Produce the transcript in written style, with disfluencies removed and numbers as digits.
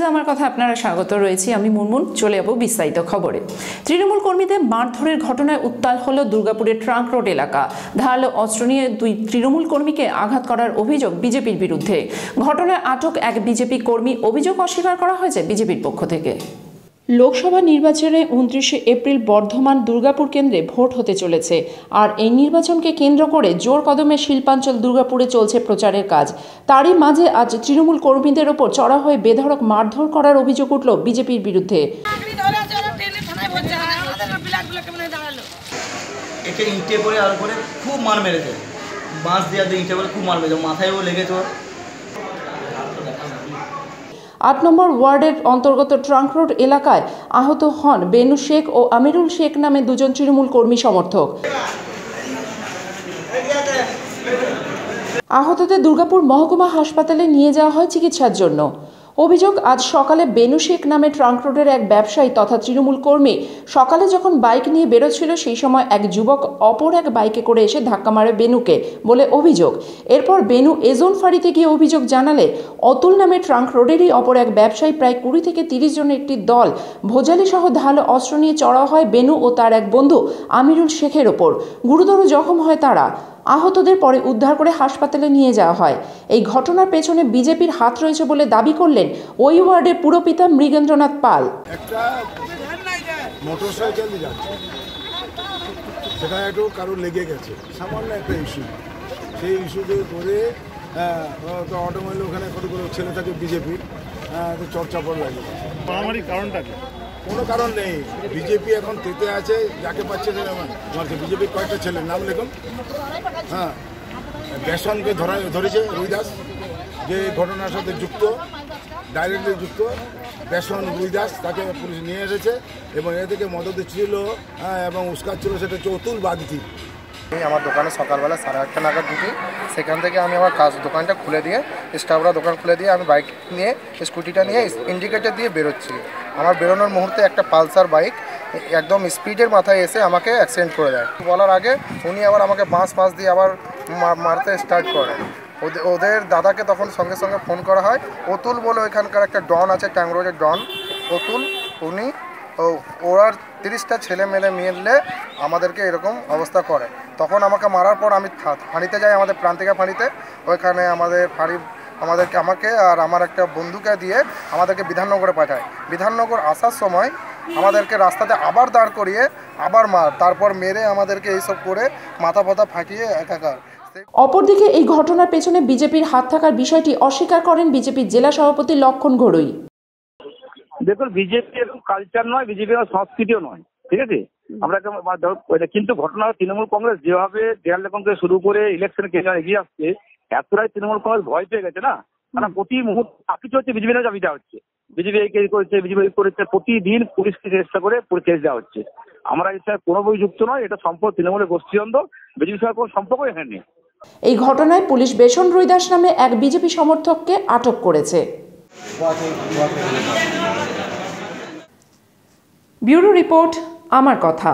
নিউজে আমার কথা আপনারা স্বাগত রয়েছে। আমি মুনমুন, চলে যাব বিস্তারিত খবরে। তৃণমূল কর্মীদের মারধরের ঘটনায় উত্তাল হলো দুর্গাপুরের ট্রাঙ্ক রোড এলাকা। ধারালো অস্ত্র নিয়ে দুই তৃণমূল কর্মীকে আঘাত করার অভিযোগ বিজেপির বিরুদ্ধে। ঘটনায় আটক এক বিজেপি কর্মী, অভিযোগ অস্বীকার করা হয়েছে বিজেপির পক্ষ থেকে। লোকসভা নির্বাচনে 29 এপ্রিল বর্ধমান দুর্গাপুর কেন্দ্রে ভোট হতে চলেছে। আর এই নির্বাচনকে কেন্দ্র করে জোর কদমে শিল্পাঞ্চল দুর্গাপুরে চলছে প্রচারের কাজ। তারই মাঝে আজ তৃণমূল কর্মীদের ওপর চড়া হয়ে বেধড়ক মারধর করার অভিযোগ উঠল বিজেপির বিরুদ্ধে। একে ইঁটে করে আর করে খুব মার মেরেছে, বাঁশ দিয়ে ইঁটে করে খুব মার মেরেছে, মাথায়ও লেগেছে। 8 নম্বর ওয়ার্ডের অন্তর্গত ট্রাঙ্ক রোড এলাকায় আহত হন বেনু শেখ ও আমিরুল শেখ নামে দুজন তৃণমূল কর্মী সমর্থক। আহতদের দুর্গাপুর মহকুমা হাসপাতালে নিয়ে যাওয়া হয় চিকিৎসার জন্য। অভিযোগ, আজ সকালে বেনু শেখ নামে ট্রাঙ্ক রোডের এক ব্যবসায়ী তথা তৃণমূল কর্মী সকালে যখন বাইক নিয়ে বেরোচ্ছিল, সেই সময় এক যুবক অপর এক বাইকে করে এসে ধাক্কা মারে বেনুকে বলে অভিযোগ। এরপর বেনু এজোন ফাঁড়িতে গিয়ে অভিযোগ জানালে অতুল নামে ট্রাঙ্ক রোডেরই অপর এক ব্যবসায়ী প্রায় 20 থেকে 30 জনের একটি দল ভোজালি সহ ধারালো অস্ত্র নিয়ে চড়া হয় বেনু ও তার এক বন্ধু আমিরুল শেখের ওপর। গুরুতর জখম হয় তারা। আহতদের পরে উদ্ধার করে হাসপাতালে নিয়ে যাওয়া হয়। এই ঘটনার পেছনে বিজেপির হাত রয়েছে বলে দাবি করলেন ওই ওয়ার্ডের পুরপিতা মৃগেন্দ্রনাথ পাল। একটা মোটরসাইকেল যাচ্ছে, সেটা একটু কারোর লেগে গেছে, সামান্য একটা ইস্যু। সেই ইস্যুতে করে তো অটোমেটিক ওখানে কতগুলো ছেলে থাকে বিজেপির, তো চর্চাপড় লাগে। মারামারির কারণটা কি? কোনো কারণ নেই। বিজেপি এখন তেতে আছে, যাকে পাচ্ছে মারছে। বিজেপির কয়েকটা ছেলের নাম লেখুন। বেসনকে ধরেছে রুইদাস, যে ঘটনার সাথে যুক্ত, ডাইরেক্টলি যুক্ত। বেসন রুইদাস, তাকে পুলিশ নিয়ে এসেছে এবং এ থেকে মদত ছিল এবং উস্কাচ্ছিল, সেটা হচ্ছে অতুল বাগচি। আমার দোকানে সকালবেলা 8:30 নাগাদ ঢুকি। সেখান থেকে আমি আমার দোকানটা খুলে দিয়ে, স্টাফরা দোকান খুলে দিয়ে আমি বাইক নিয়ে, স্কুটিটা নিয়ে ইন্ডিকেটার দিয়ে বেরোচ্ছি। আমার বেরোনোর মুহূর্তে একটা পালসার বাইক একদম স্পিডের মাথায় এসে আমাকে অ্যাক্সিডেন্ট করে দেয়। বলার আগে উনি আবার আমাকে বাঁশ দিয়ে আবার মারতে স্টার্ট করে। ওদের দাদাকে তখন সঙ্গে সঙ্গে ফোন করা হয়। অতুল বলে ওইখানকার একটা ডন আছে, ট্যাঙ্ক রোডের ডন অতুল। উনি ওরা 30টা ছেলে মিলে আমাদেরকে এরকম অবস্থা করে। তখন আমাকে মারার পর আমি ফাঁড়িতে যাই, আমাদের প্রান্তিকা ফাঁড়িতে। ওইখানে আমাকে আর আমার একটা বন্ধুকে দিয়ে আমাদেরকে বিধাননগরে পাঠায়। বিধাননগর আসার সময় আমাদেরকে রাস্তাতে আবার দাঁড় করিয়ে আবার তারপর মেরে আমাদেরকে এইসব করে মাথা ফাটিয়ে একাকার। অপরদিকে এই ঘটনার পেছনে বিজেপির হাত থাকার বিষয়টি অস্বীকার করেন বিজেপির জেলা সভাপতি লক্ষণ ঘড়ুই। দেখুন, বিজেপি এরকম কালচার নয়, বিজেপি সংস্কৃতিও নয়, ঠিক আছে? আমরা কিন্তু ঘটনা, তৃণমূল কংগ্রেস যেভাবে দেয়াল লেখনকে শুরু করে ইলেকশন কেন্দ্রে এগিয়ে আসছে, এতটাই তৃণমূল কংগ্রেস ভয় পেয়ে গেছে না। কারণ প্রতি মুহূর্তে কিছু হচ্ছে, বিজেপি না দাবিটা হচ্ছে, বিজেপি এই করেছে, বিজেপি করেছে, প্রতিদিন পুলিশকে চেষ্টা করে কেস দেওয়া হচ্ছে। আমরা এর সাথে কোনো বই যুক্ত নয়, এটা সম্পর্ক তৃণমূলের গোষ্ঠীদ্বন্দ্ব, বিজেপির সাথে কোনো সম্পর্ক এখানে নেই। এই ঘটনায় পুলিশ বেসন রুইদাস নামে এক বিজেপি সমর্থককে আটক করেছে। ব্যুরো রিপোর্ট, আমার কথা।